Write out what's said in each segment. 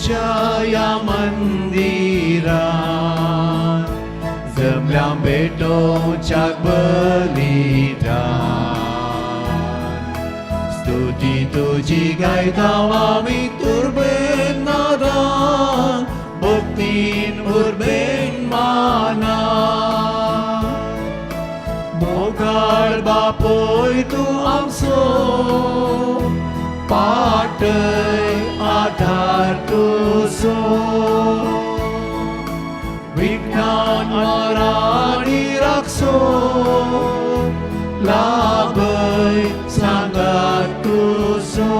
तुझ्या या मंदिरात जमल्या भेटोच्या बलिदान स्तुती तुझी गायता आमी तुर्बेन नादान भक्तीन उर्बेन माना मोगाळ बापोय तू आमचो पाटय आधार तुझो विज्ञान आराणी राखसो लाभय सांगात तुझो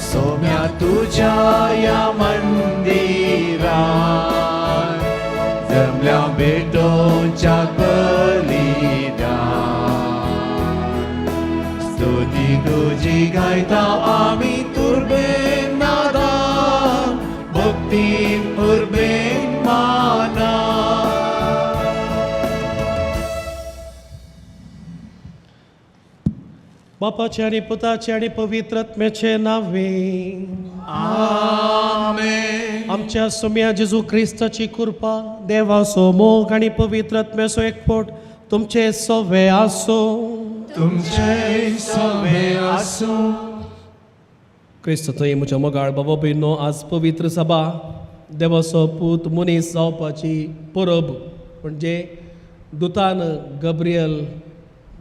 सोम्या तुझ्या या मंदिरात जमल्या भेटोच्या बलिदान स्तुती तुझी गायता आमी तुर्बेन नादान भक्तीन उर्बेन माना. बापाचे आणि पुताचे आणि पवित्र आत्म्याचे नावे आमेन. आमच्या सोम्या जेजू ख्रिस्ताची कृपा देवाचो मोग आणि पवित्र आत्म्याचो एकपोट तुमचे सवे आसो. तुमचे सवे आसो. क्रिस्त थंय म्हज्या मोगाळ बाबा भयणो आज पवित्र सभा देवाचो पूत मनीस जावपाची परब म्हणजे दुतान गब्रियल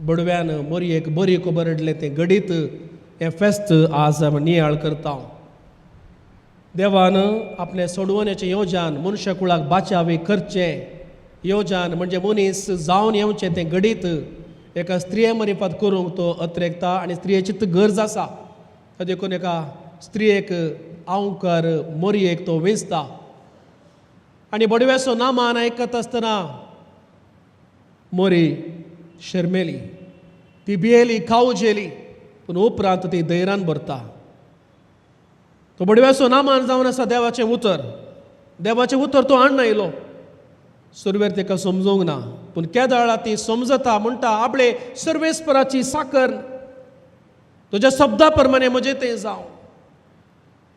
बडव्यान मोरयेक बरी खबर हाडलें तें घडीत हें फेस्त आज आमी नियाळ करता. देवान आपलें सोडवण्याचें येवजन मनशा कुळाक बाचावे करचें येवजन म्हणजे मनीस जावन येवचें तें घडीत एका स्त्रिये मरिपात करूंक तो अत्रेकता आनी स्त्रियेची गरज आसा. ताजे देखून एका स्त्रियेक आंवकार मोरयेक तो वेंचता आनी बडव्याचो नामान आयकत आसतना मोरी शर्मेली ती भियेली खावजेली पूण उपरांत ती धैर्यान भरता. तो बडव्याचो नामान जावन आसा देवाचें उतर. देवाचें उतर तो हाडून आयलो. सुरवेर ताका समजूंक ना पूण केदाळा ती समजता म्हणटा आपले सर्वेस्पराची साकर तुज्या शब्दा प्रमाणे म्हजें तें जावं.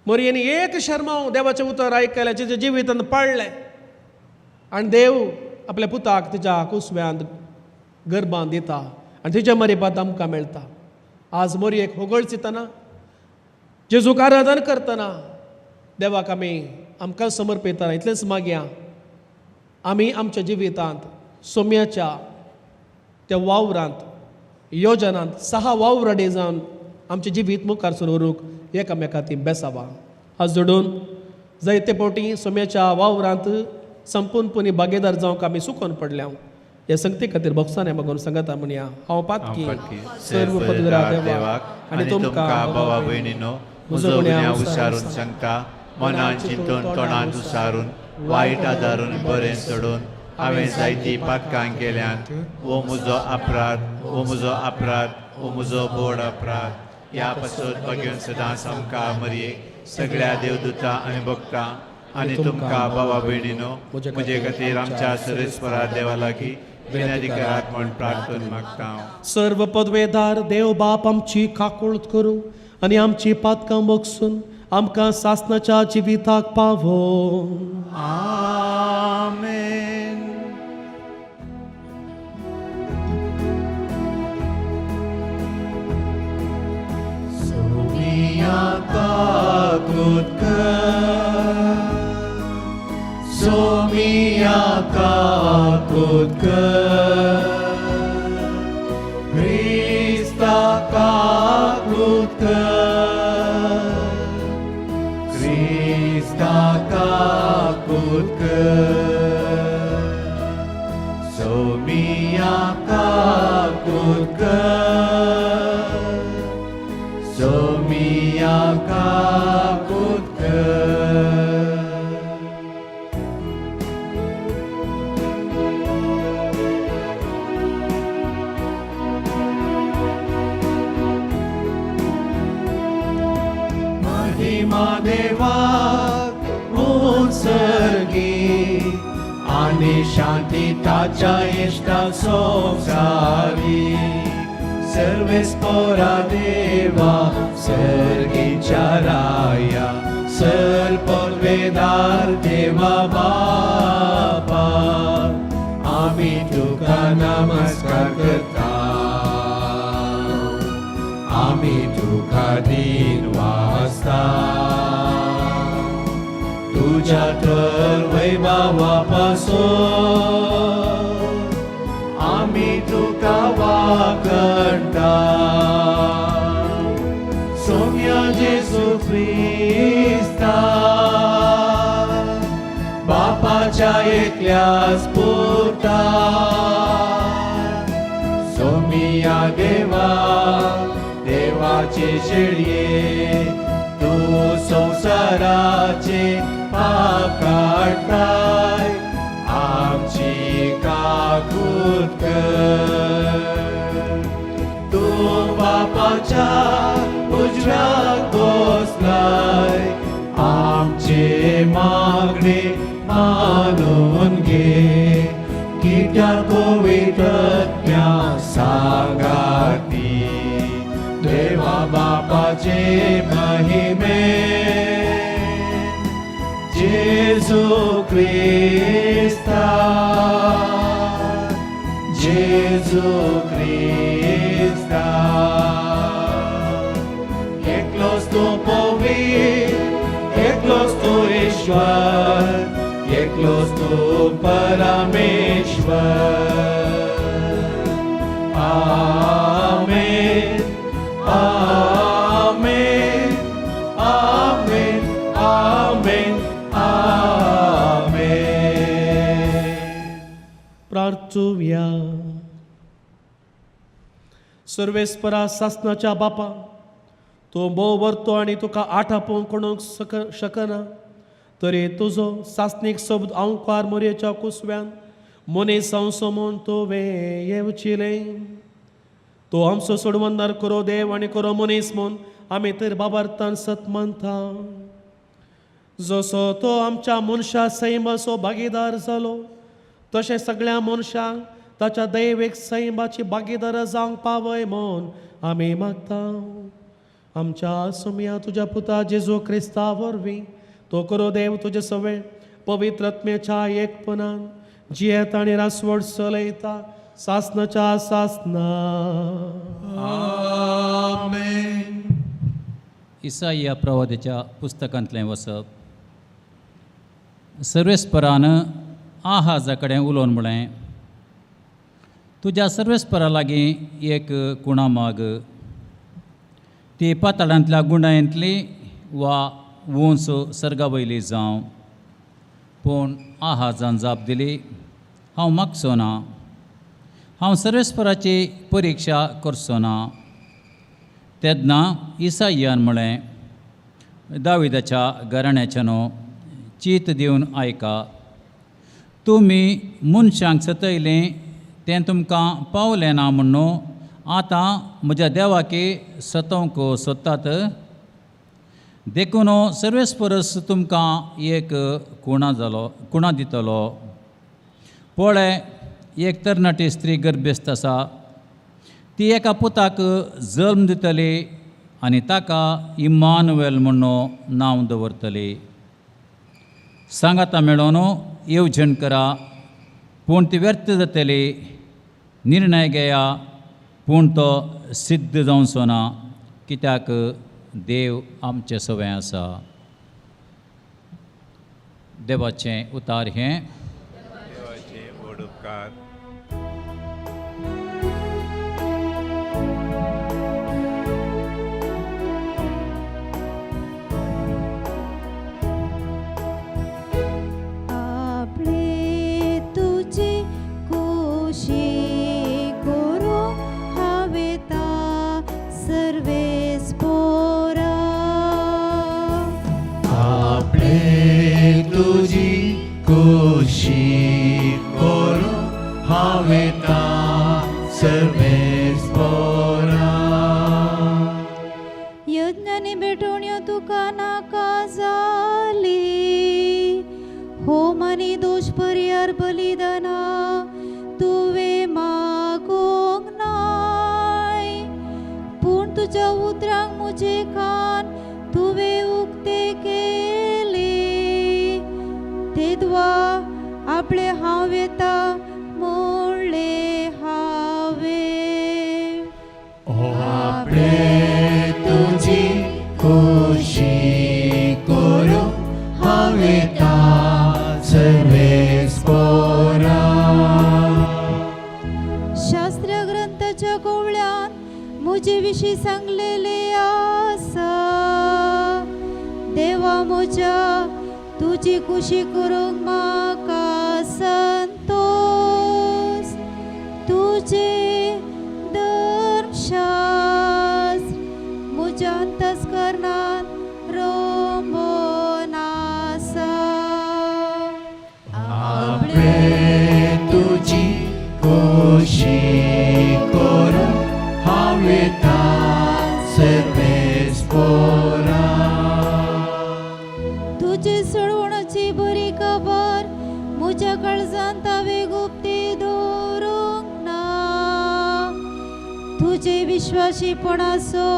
मोरयेनी एक शर्माव देवाचें उतर आयकलें तिच्या जिवितांत पाळलें आनी देव आपल्या पुताक तिच्या कुसव्यांत गर्भांत दिता आनी तिच्या मरिपात आमकां मेळटा. आज मोरयेक होगळचितना जेजूक आराधन करतना देवाक आमकां समर्पितना इतलेंच मागया आमी आमच्या जिवितांत सोम्याच्या त्या वावरांत योजनांत 6 वावराडे जावन आमचें जिवीत मुखार व्हरूंक एकामेकांती बेसावा. आज जोडून जायते फावटी सोम्याच्या वावरांत संपूर्णपणी बागेदार जावंक आमी सुकोन पडल्या. हे संगती खातीर भोगसाने मागून सांगता म्हणया हांव पातकी सर्व पदवीधर देवाक आनी तुमकां भावा भयणीनो म्हजो गुन्यांव उसारून सांगता मनान चिंतून तोंडान उसारून वायट आदारून बरें सोडून हांवें जायती पातकां केल्यात. वो म्हजो अपराध वो म्हजो बोड अपराध. ह्या पासून बगेवन सदांच आमकां मरये सगळ्या देवदूतां आनी भक्तां आनी तुमकां भावा भयणीनो म्हजे खातीर आमच्या सर्वेस्परा देवा लागीं विनंती म्हण प्रार्थना मागता. सर्व पदवेदार देव बाप आमची काकुळत करूं आनी आमची पातकां मोगसून आमकां सासणाच्या जिविताक पावो. आमेन. सोमिया काकुत कर सोमिया काकुत कर Krista काकुत कर Krista काकुत कर सोमिया काकुत कर सोमिया काकुत कर. महिमा देवाक उत्सर्गी आनी शांती ताच्या इष्टा सोंसारी सर्वेस्परा देवा सर्गीच्या राया सर्पवेदार देवा बापा आम्ही तुका नमस्कार करता आम्ही तुका दिन वाजता तुझ्या तर वैभवापासून आम्ही तुका वाकणता सौम्य जेसू ख्रिस्ता बापाच्या एकल्याच पुता सौम्या देवा देवाचे शेळये तू संसाराचे पाप काढताय आमची काकूत कर तू बापाच्या उजव्यात बसलाय आमचे मागणे मानून घे कित्याक वेदज्ञा सांगाती देवा बापाचे महिमे जेजू ख्रिस्ता जेजू ख्रिस्ता एकलोच तू पवित्र एकलोच तू ईश्वर एकलोच तू परमेश्वर आमेन आमेन आमेन आमेन आमेन प्रार्थूया. सर्वेस्परा सासनाच्या बापा तो बोव व्हरतो आनी तुका आठापोवन कोणूक शकना तरी तुजो सासनीक शब्द ओंकार मोरयेच्या कुसव्यान मनीस समोन तुवें येवचिले तो आमचो सोडवंदार करो देव आनी करो मनीस म्हूण आमी तर बाबार्थान सत मानता जसो तो आमच्या मनशा सैमाचो भागीदार जालो तशें सगळ्या मनशांक ताच्या दैवीक सैमाची भागीदार जावंक पावय म्हूण आमी मागता आमच्या सुमया तुज्या पुता जेजू क्रिस्ता वरवीं तो करो देव तुजे सवे पवित्र आत्म्याच्या एकपणान जियेत आनी रासवड चलयता सासनाच्या सासना आमेन. इसाया प्रवादीच्या पुस्तकांतलें वचप सर्वेस्परान आहाजा कडेन उलोवन म्हळें तुज्या सर्वेस्परा लागीं एक कुणा माग ती पाताळांतल्या गुंडायंतली वा वंस सर्गा वयली जावं पूण आहाजान जाप दिली हांव मागचो ना हांव सर्वेस्पराची परिक्षा करचो ना तेन्ना इसायान म्हळें दाविदाच्या घराण्याच्या न्हू चीत दिवन आयका तुमी मनशांक सतयलें तें तुमकां पावलें ना म्हूण न्हू आतां म्हज्या देवाकी सतोवंक सोदतात देखून सर्वेस्परस तुमकां एक कुणा दितलो पळय एक तरणाटी स्त्री गर्भेस्त आसा ती एका पुताक जल्म दितली आनी ताका इम्मानुएल म्हूण नांव दवरतली सांगाता मेळोन येवजण करा पूण ती व्यर्थ जातली निर्णय घेया पूण तो सिद्ध जावचो ना कित्याक देव आमचे सवय आसा देवाचें उतार हें देवाचे व्हड उपकार तुझी खुशी करू हावेता सर्वेस्परा यज्ञानी भेटोण्यो तुका नाका जाली होम आनी दोष परिहार बलिदाना तुवें मागोंक नाय पूण तुज्या उतरांक म्हजे कान तुवें उक्ते केले विधवा आपले हांव येता मोडले हावे आपले तुझी खुशी करू हावेता सर्वेस पोरा. शास्त्र ग्रंथाच्या कोवळ्यात म्हजे विशीं सांगलेले आसा. देवा म्हज्या तुजी खुशी करूंक म्हाका संतोष. तुजे धर्मशास्त्र म्हज्या अंतस्करणांत रोंबोन आसा. आपले तुझी खुशी करू हावेता सर्वेस पोरा. तुझे सोडवणाची बरी खबर म्हज्या काळजांत हांवें गुप्ती दवरूंक ना. तुजे विश्वासीपणाचो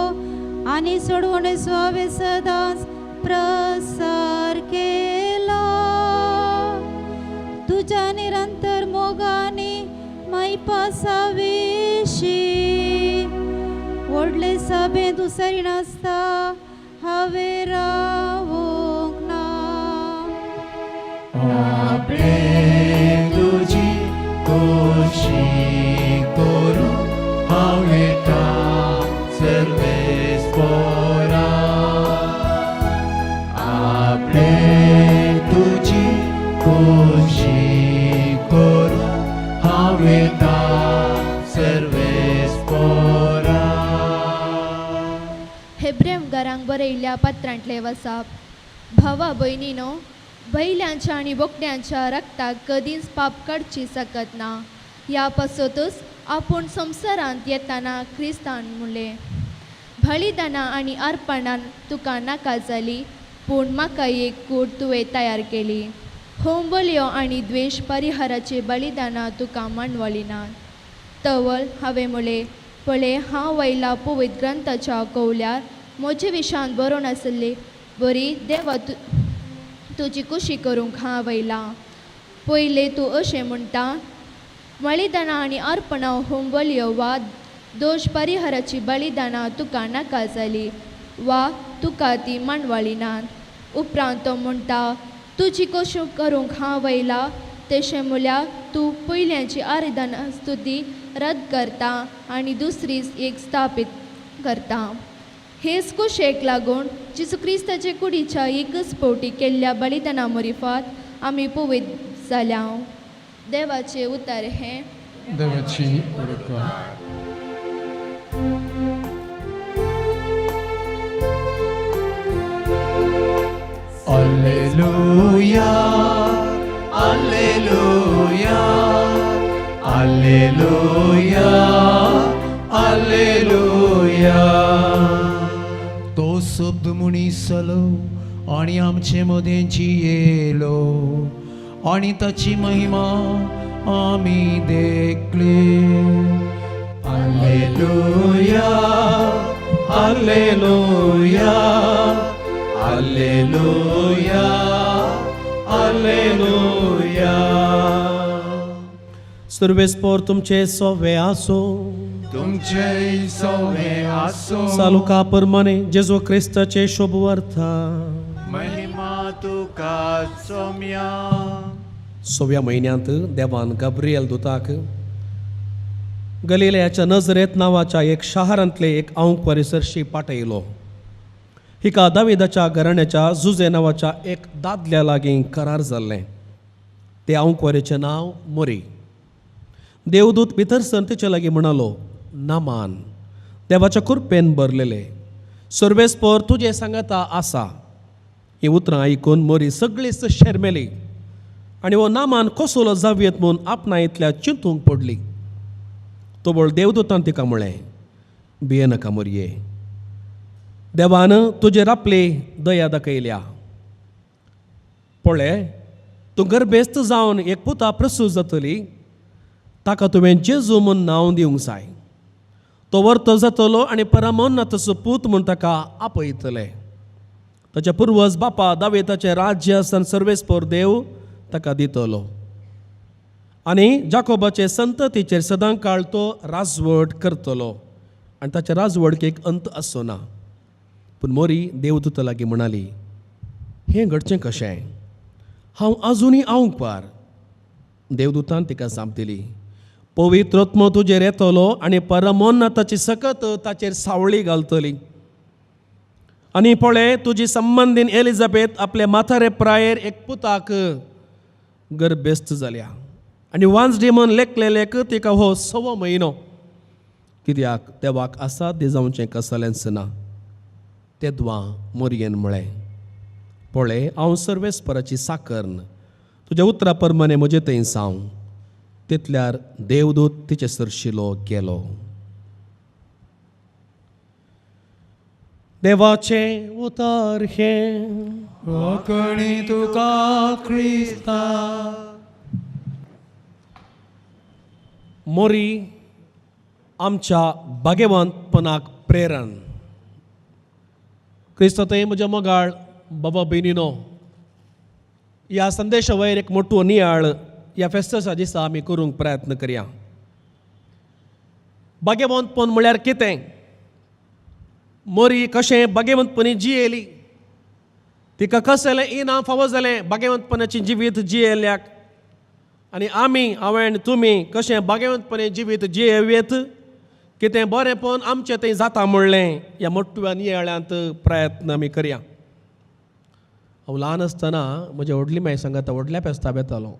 आनी सोडवणेचो हांवें सदांच प्रसार केला. तुज्या निरंतर मोगानी मैपासा विशीं व्हडले सभेंत उसरिनासता हांवें रावूंक ना. आपले तुझी खुशी करू हावेता सर्वेस पोरा. आपले तुझी खुशी करू हावेता सर्वेस पोरा. हेब्रेमकारांक बरयल्ल्या पत्रांतले वचप. भावा भयणीनो, बैलांच्या आनी बोकड्यांच्या रक्ताक कधीच पाप काडची सकत ना. ह्या पासतूच आपूण संवसारांत येताना क्रिस्तान म्हणलें, बलिदानां आनी अर्पणां तुका नाका जाली, पूण म्हाका एक कूड तुवें तयार केली. होम बलयो आनी द्वेश परिहाराची बलिदानां तुका मानवळी नात. तवल हांवें म्हणलें, पळय हांव वयला पवित्र ग्रंथाच्या कवल्यार म्हजे विशांत बरोवन आसली बरी देवा तुजी खुशी करूंक हांव वयला. पयले तूं अशें म्हणटा, बलिदानां आनी अर्पणां होम बलयो वा दोश परिहाराची बलिदानां तुका नाका जाली वा तुका ती मानवळी नात. उपरांत तो म्हणटा, तुजी खुशी करूंक हांव वयला, तशें म्हळ्यार तूं पयल्यांची आराधना स्तुती रद्द करता आनी दुसरी एक स्थापीत करता. हेच कुशेक लागून जेजू क्रिस्ताचे कुडीच्या एकच पोटी केल्ल्या बलिदाना मोरिफात आमी पवित्र जाल्या. देवाचे उतर हें. देवाची उडका. Alleluia, Alleluia, Alleluia, Alleluia. तो शब्द मुनिसलो आणि आमचे मदेंची येलो आणि ताची महिमा आमी देखले. Alleluia, Alleluia, Alleluia, Alleluia. सर्वेस्पोर तुमचे सोवे आसो. तुमचे सोवे आसो. सालुका परमाने जेजू क्रिस्ताचे शुभ वर्था. महिमा तुका सोम्या. 6व्या महिन्यांत देवान गब्रियल दुताक गलिलयाच्या नजरेत नावाच्या एक शारांतले एक औंक परिसरशी पाठयलो. हिका दाविदाच्या घराण्याच्या जुजे नावाच्या एक दादल्या लागीं करार जाल्लें. ते औंकवारीचें नांव मोरी. देवदूत भितर तिचे लागीं म्हणालो, नामान देवाच्या कृपेन भरलेले, सर्वेस्पोर तुजे सांगाता आसा. ही उतरां आयकून मोरी सगळीच शेरमेली आनी हो नामान कसलो जावयेत म्हूण आपणा इतल्या चिंतूंक पडली. तो बोळ देवदूतान तिका म्हळें, भिये नाका मोरये, देवान तुजेर आपली दया दाखयल्या. पळय, तूं गर्भेस्त जावन एक पुता प्रसूत जातली, ताका तुवें जेजू म्हूण नांव दिवंक जाय. तो वर्तो जातलो आनी परमोन्नताचो पूत म्हूण ताका आपयतले. ताच्या पुर्वज बापा दाविदाचें राज्य आसन सर्वेस्पोर देव ताका दितलो आनी जाकोबाचे संततीचेर सदां काळ तो राजवट करतलो आनी ताच्या राजवडकेक अंत आसचो ना. पूण मोरी देवदूता लागीं म्हणाली, हें घडचें कशें? हांव आजुनी आंवकार. देवदूतान तिका जाप दिली, पवित्र आत्मो तुजेर येतलो आनी परमोन्नताची सकत ताचेर सावळी घालतली. आनी पळय, तुजी संबंदीन एलिझाबेथ आपले माथारे प्रायेर एक पुताक गर्भेस्त जाल्या आनी वांजडी म्हूण लेखलेलेक तिका हो 6वो म्हयनो. कित्याक देवाक असाध्य जावचें कसलेंच ना. तेदवां मोरयेन म्हळें, पळय, हांव सर्वेस्पराची साकर्न, तुज्या उतरा प्रमाणे म्हजे थंय साव. तितल्यार देवदूत तिचे सरशिलो गेलो. देवाचे उतर हे वखणी तुका क्रिस्ता. मोरी आमच्या भाग्यवंतपणाक प्रेरण. क्रिस्ततय म्हज्या मोगाळ बाबा भयणीनो, ह्या संदेशा वयर एक मोठो नियाळ ह्या फेस्टसा दिसा आमी करूंक प्रयत्न करया. भाग्यवंतपण म्हळ्यार कितें? मोरी कशें भाग्यवंतपणी जियेली, तिका कसलें इनाम फावो जालें भाग्यवंतपणाचें जिवीत जियेल्याक. आनी आमी, हांवें तुमी कशें भाग्यवंतपणी जिवीत जियेवेत, कितें बरेंपण आमचें थंय जाता म्हणलें ह्या मोठ्या नियाळ्यांत प्रयत्न आमी करया. हांव ल्हान आसतना म्हज्या व्हडली माय सांगाता व्हडल्या फेस्ताक येतालो.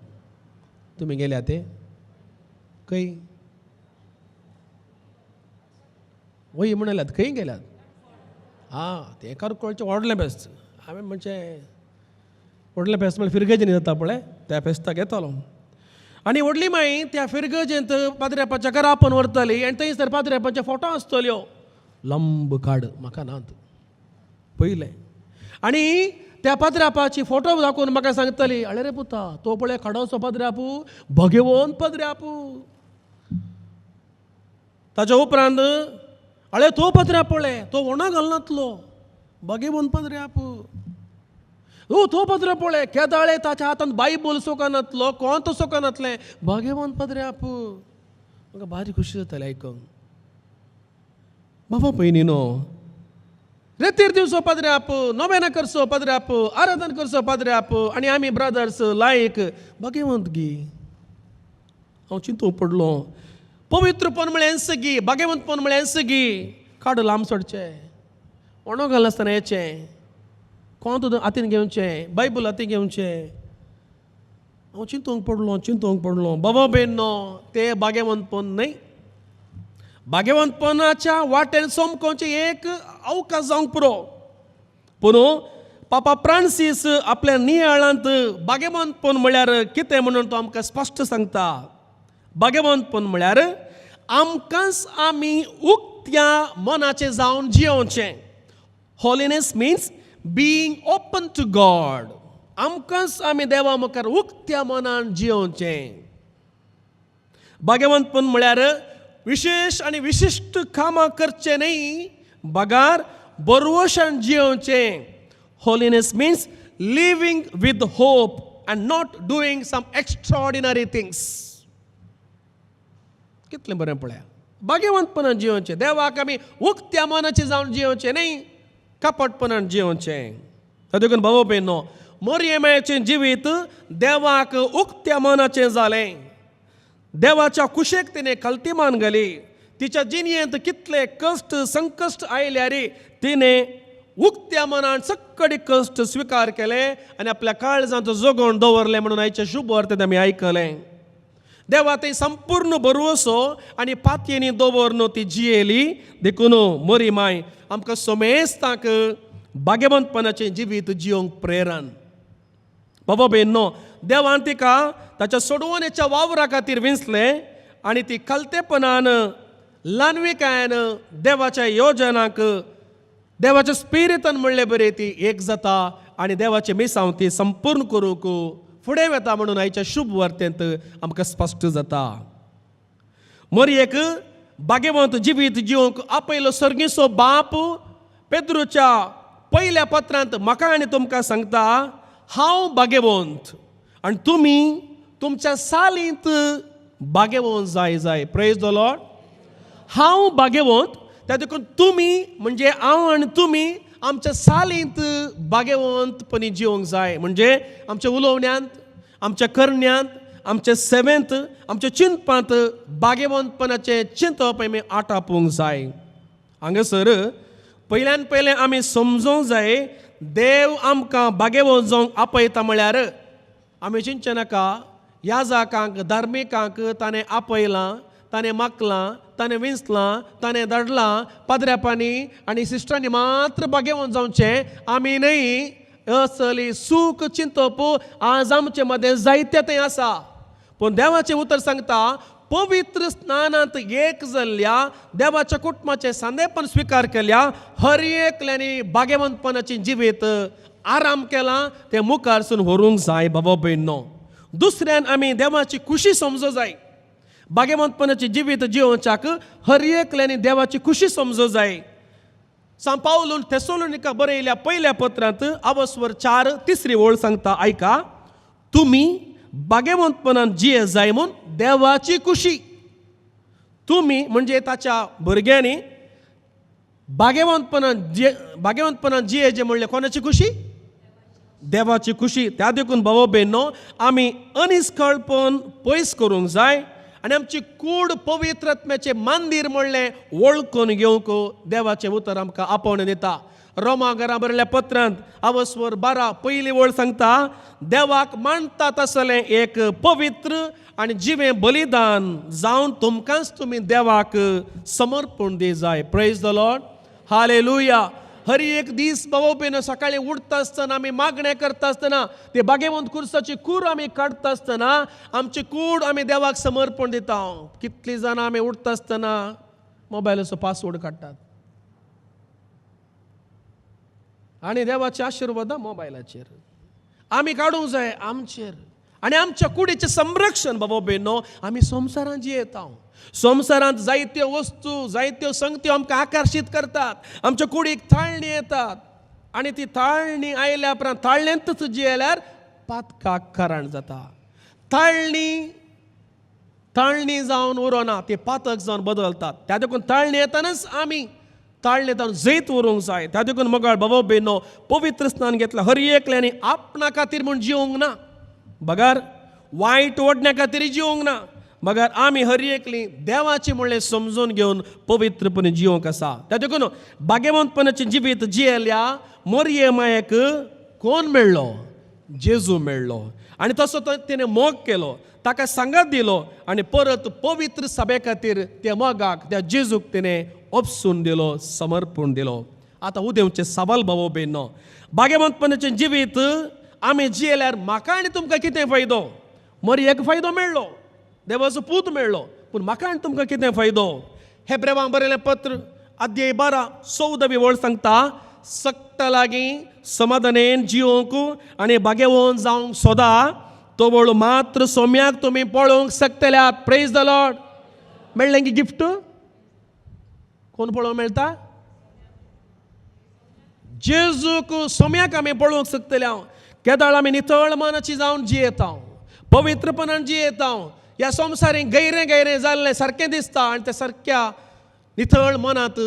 तुमी गेल्या ते खंय? वय म्हणल्यात खंय गेल्यात? तें कारकोळचें व्हडलें फेस्त. हांवें म्हणजे व्हडलें फेस्त म्हळ्यार फिरगेजेनी जाता पळय, त्या फेस्ताक येतालो. आनी व्हडली माई त्या फिरगजेंत पाद्रेपाच्या घरा आपण व्हरतली आनी थंयसर पाद्रेपाचे फोटो आसतल्यो. लंब काड म्हाका नात पयलें. आनी त्या पाद्र्यापाची फोटो दाखोवन म्हाका सांगतली, आळे रे पुता, तो पळय खडोसो पाद्र्यापू, भगवंत पाद्र्यापू. ताच्या उपरांत, आळे तो पाद्र्या पळय, तो वोणा घालनातलो, भगवंत पाद्र्यापू. तो पाद्र्या पळय, केदाळे ताच्या हातांत बायबल सोकानातलो, कोंत सोकानातलें, भगवंत पाद्र्यापू. म्हाका भारी खुशी जाताली आयकूंक. बाबा भयणीनो, रेतीर दिवचो पाद्र्याप, नोवेना करचो पाद्र्याप, आराधन करचो पाद्र्याप, आनी आमी ब्रदर्स लायक भगवंत गी. हांव चिंतूंक पडलो, पवित्रपण म्हळ्यार सगी, भगवंतपण म्हळ्यार सगी. काड लांब सोडचें, ओणो घालनासतना येचें, कोंत हातीन घेवचें, बायबल हातीन घेवचें. हांव चिंतूंक पडलो. बाबा भयणो, तें भाग्यवंतपण न्हय. भाग्यवंतपणाच्या वाटेन सोमकोवचें एक अवकाश जावंक पुरो. पूण पापा फ्रांसीस आपल्या नियाळांत भाग्यवंतपण म्हळ्यार कितें म्हणून तो आमकां स्पश्ट सांगता. भाग्यवंतपण म्हळ्यार आमकांच आमी उक्त्या मनाचें जावन जियोवचें. Holiness means being open to God. आमकांच आमी देवा मुखार उक्त्या मनान जियोवचें. भाग्यवंतपण म्हळ्यार विशेष आनी विशिश्ट कामां करचें न्हय, बागार बरवशान जियोवचें. Holiness means living with hope and not doing some extraordinary things. कितलें बरें पळया. भाग्यवंतपणान जियोवचें, देवाक आमी उक्त्या मनाचें जावन जियोवचें न्हय, कपटपणान जियोवचें. ताका लागून बाबा भयणो, मोरयेमाचें जिवीत देवाक उक्त्या मनाचें जालें. देवाच्या कुशेक तिणें कल्तिमान घाली. तिच्या जिणयेंत कितले कश्ट संकश्ट आयल्यार तिणें उक्त्या मनान सक्कडी कश्ट स्विकार केले आनी आपल्या काळजांत जगोवन दवरलें म्हणून आयच्या शुभ वार्तेंत आमी आयकलें. देवा थंय संपूर्ण भरवसो आनी पातयेनी दवरून ती जियेली. देखून मोरी माय आमकां सोमेस्ताक भाग्यवंतपणाचें जिवीत जियोंक प्रेरण. बाबा भयणो, देवान तिका ताच्या सोडवणेच्या वावरा खातीर विंचलें आनी ती कलतेपणान ल्हानविकायेन देवाच्या योजनाक देवाच्या स्पिरितान म्हणले बरें ती एक जाता आनी देवाचे मिसांव ती संपूर्ण करूंक फुडें वता म्हणून आयच्या शुभ वार्तेंत आमकां स्पश्ट जाता. मोरयेक भाग्यवंत जिवीत जिवंक आपयलो सर्गीचो बाप पेद्रूच्या पयल्या पत्रांत म्हाका आनी तुमकां सांगता, हांव भाग्यवंत आणि तुम्ही तुमच्या सालींत बागेवंत जाय. Praise the Lord. हांव बागेवंत, त्या देखून तुम्ही म्हणजे हांव आणि तुम्ही आमच्या सालींत बागेवंतपणी जिवंक जाय. म्हणजे आमच्या उलोवण्यांत, आमच्या करण्यांत, आमच्या सेवेंत, आमच्या चिंतपांत बागेवंतपणाचे चिंतप आमी आटापूंक जाय. हांगासर पयल्यान पयलें आमी समजूंक जाय, देव आमकां बागेवंत जावंक आपयता म्हळ्यार आमी चिंतचे नाका याजकांक धार्मिकांक ताणें आपयलां, ताणें मागलां, ताणें विंचलां, ताणें धाडलां, पाद्र्यापांनी आनी सिस्टरांनी मात्र बागेवंत जावचें आमी न्हय. असली सूख चिंतप आज आमचे मदें जायते थंय आसा. पूण देवाचें उतर सांगता, पवित्र स्नानांत एक जाल्ल्या देवाच्या कुटुंबाचें सांदेपण स्विकार केल्या हर एकल्यानी बागेवंतपणाची जिवीत आराम केला ते मुखारसून व्हरूंक जाय. बाबा भयणो, दुसऱ्यान आमी देवाची खुशी समजूं जाय. बागेवंतपणाची जिवीत जिवोवच्याक हर एकल्यानी देवाची खुशी समजूं जाय. सांत पावलून थेसलोनिका बरयल्या पयल्या पत्रांत अवस्वर 4 तिसरी ओळ सांगता, ऐका, तुम्ही बागेवंतपणान जिये जाय म्हूण देवाची खुशी. तुम्ही म्हणजे ताच्या भुरग्यांनी बागेवंतपणान जिये जे म्हणले कोणाची खुशी? देवाची खुशी. त्या देखून भावो भयणो, आमी अनिस्खळपण पयस करूंक जाय आनी आमची कूड पवित्र आत्म्याचें मंदीर म्हणलें वळखून घेवंक देवाचें उतर आमकां आपोवन दिता. रोमा घरा बरयल्या पत्रांत अवस्वर 12 पयली ओळ सांगता, देवाक मानता तसलें एक पवित्र आनी जिवें बलिदान जावन तुमकांच तुमी देवाक समर्पण दी जाय. Praise the Lord. हालेलुया. हर एक दीस बाबा भयणो सकाळीं उठता आसतना आमी मागणें करता आसतना ते बागेवंत कुर्साची कूर आमी काडटा आसतना आमची कूड आमी देवाक समर्पण दिता. कितलीं जाणां आमी उठता आसतना मोबायलाचो पासवर्ड काडटात आनी देवाचे आशिर्वाद मोबायलाचेर आमी काडूंक जाय आमचेर. आनी आमच्या कुडीचें संरक्षण बाबा भयणो आमी संवसारांत जियेता. संवसारांत जायत्यो वस्तू, जायत्यो संगत्यो आमकां आकर्शीत करतात. आमच्या कुडीक थाळणी येतात आनी ती थाळणी आयल्या उपरांत थाळण्यांतच जियेल्यार पातकाक कारण जाता. थाळणी जावन उरोना, ती पातक जावन बदलतात. त्या देखून थाळणी येतानाच आमी ताळणेतान जैत व्हरूंक जाय. त्या देखून मोगाळ बाबा भयणो, पवित्र स्नान घेतला हर एकल्यानी आपणा खातीर म्हूण जिवंक ना, बगार वायट ओडण्या खातीर जिवंक ना, बगार आमी हर एकली देवाची म्हणलें समजून घेवन पवित्रपणे जिवंक आसा. त्या देखून बागेवंतपणाची जिवीत जियेल्या मोरये मायेक कोण मेळ्ळो? जेजू मेळ्ळो. आनी तसो तिणें मोग केलो, ताका सांगात दिलो आनी परत पवित्र सभे खातीर त्या मोगाक, त्या जेजूक तिणें ओपसून दिलो, समर्पण दिलो. आतां उदेंवचे सवाल बाबा भयणो, बागेवंतपणाचें जिवीत आमी जियेल्यार म्हाका आनी तुमकां कितें फायदो? मोरयेक फायदो मेळ्ळो, देवाचो पूत मेळ्ळो, पूण म्हाका आनी तुमकां कितें फायदो? हेब्रेवांक बरयलें पत्र अध्याय 12 14वी ओळ सांगता, सक्ता लागीं समाधानेन जिवंक आनी बागेवंत जावंक सोदा तो वळ मात्र सोम्याक तुमी पळोवंक शकतल्यात. Praise the Lord. मेळ्ळें की गिफ्ट? कोण पळोवंक मेळटा? जेजूक सोम्याक आमी पळोवंक शकतले. केदाळ आमी नितळ मनाची जावन जियेता, पवित्रपणान जियेता. ह्या संवसारीक गैरें जाल्लें सारकें दिसता आनी त्या सारक्या नितळ मनांत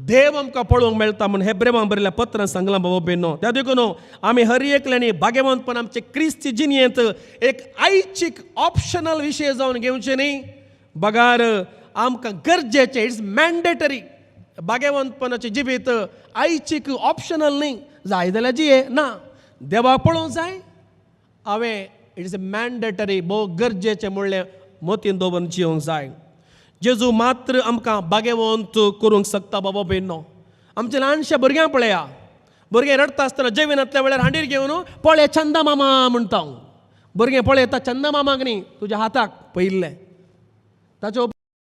देव आमकां पळोवंक मेळटा म्हूण हेब्रेवांक बरयल्या पत्रांत सांगलां बाबा भयणो. त्या देखून आमी हर एकल्यानी बागेवंतपण आमचे क्रिस्ती जिणेंत एक ऐच्छिक ऑप्शनल विशय जावन घेवचे न्ही, बगार आमकां गरजेचें, इट्स मॅन्डेटरी. बागेवंतपणाचें जिवीत ऐच्छिक ऑप्शनल न्ही, जाय जाल्यार जिये ना, देवाक पळोवंक जाय हांवें, इट्स अ मॅन्डेटरी, भोव गरजेचें म्हणलें मतीन दवरून जिवंक जाय. जेजू मात्र आमकां बागेवंत करूंक शकता बाबा भयणो. आमच्या ल्हानशा भुरग्यांक पळया, भुरगे रडता आसतना जेवणांतल्या वेळार हांडीर घेवन पळय चंदा मामा म्हणटा. भुरगें पळयता चंदा मामाक न्ही, तुज्या हाताक पयिल्लें ताचो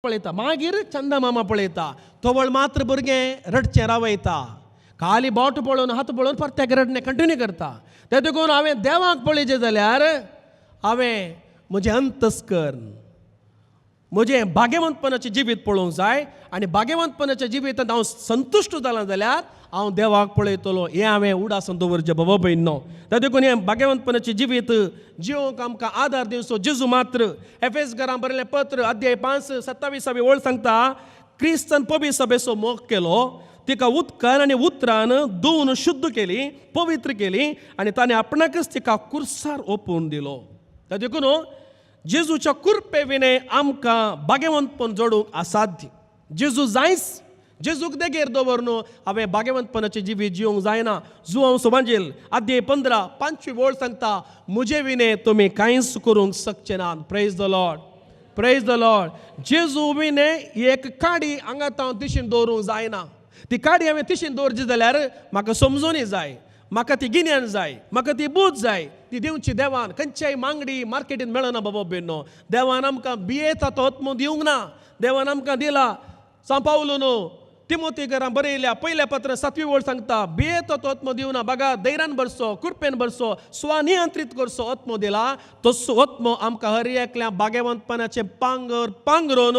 पळयता, मागीर चंदा मामा पळयता. तो वळ मात्र भुरगें रडचें रावयता, खाली बोट पळोवन हात पळोवन परतें रडणें कंटिन्यू करता. ते देखून हांवें देवाक पळयचें जाल्यार हांवें म्हजें अंतस्करण, म्हजें भाग्यवंतपणाचें जिवीत पळोवंक जाय आनी भाग्यवंतपणाच्या जिवितांत हांव संतुश्ट जालां जाल्यार हांव देवाक पळयतलो. हें हांवें उडासन दवरचें बाबा भयणो. त्या देखून हें भाग्यवंतपणाचें जिवीत जिवंक आमकां आदार दिवचो जेजू मात्र. एफेसकारां बरयलें पत्र अध्याय 5:27 वळ सांगता, क्रिस्तान पबीर सभेचो मोग केलो, तिका उदकान आनी उतरान धुवन शुद्ध केली, पवित्र केली आनी ताणें आपणाकच तिका कुर्सार ओपून दिलो. त्या देखून जेजूच्या कुरपे विने आमकां भाग्यवंतपण जोडूंक असाध्य. जेजू जायच, जेजूक देगेर दवरून हांवें भाग्यवंतपणाचें जिवीत जिवंक जायना. जुआंव सुवांजेल अध्याय 15:5 वळ सांगता, म्हजे विने तुमी कांयच करूंक शकचे नात. Praise the Lord, praise the Lord. जेजू विने एक काडी आंगात हांव तिशीन दवरूंक जायना. ती काडी हांवें तिशीन दवरची जाल्यार म्हाका समजूनी जाय, म्हाका ती गिन्यान जाय, म्हाका ती बूध जाय. ती दिवची देवान. खंयच्याय मांगडी मार्केटीन मेळना बाबा बेनो. देवान आमकां बियेता तो आत्मो दिवंक ना. देवान आमकां दिला. सांपावलो तिमोथेकारां बरयल्या पयल्या पत्र 7 वळ सांगता, बियेता तो आत्मो दिवना. बघा, दैरान भरसो, कुरपेन भरसो, स्वनियंत्रीत करचो आत्मो दिला. तसो आत्मो आमकां हर एकल्या भाग्यवंतपणाचे पांगरून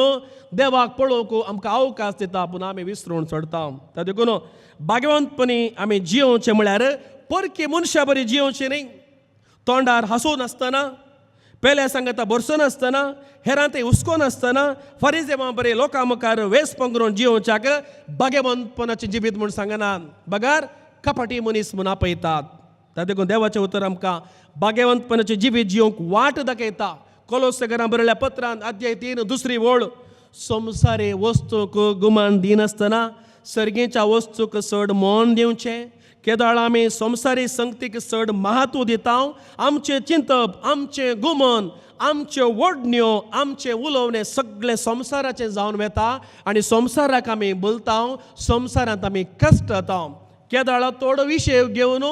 देवाक पळोवंक आमकां अवकाश दिता, पूण आमी विसरून सोडता. त्या देखून भाग्यवंतपणी आमी जियोवचें म्हळ्यार परकी मनशा बरी जियोवची न्ही. तोंडार हांसूं नासतना, पेल्या सांगता बरसो नासतना, हेरां ते हुस्को नासतना, फरिजेवां बरे लोकां मुखार वेस पंगरून जियोवच्याक भाग्यवंतपणाचें जिवीत म्हूण सांगनात. बगार कपाटी मनीस म्हूण आपयतात. त्या देखून देवाचें उतर आमकां भाग्यवंतपणाचें जिवीत जियोवंक वाट दाखयता. कोलोसेकारां बरयल्या पत्रांत अध्याय 3 2 वळ, संवसारी वस्तूक गुमान दिनासतना सर्गेच्या वस्तूक चड मोन दिवचें. केदाळ आमी संवसारी संगतीक चड महत्व दिता. आमचें चिंतप, आमचें गुमन, आमच्यो वडण्यो, आमचें उलोवणें सगळें संवसाराचें जावन वेता आनी संवसाराक आमी बोलता, संवसारांत आमी कश्ट जाता. केदाळ थोडो विशय घेवन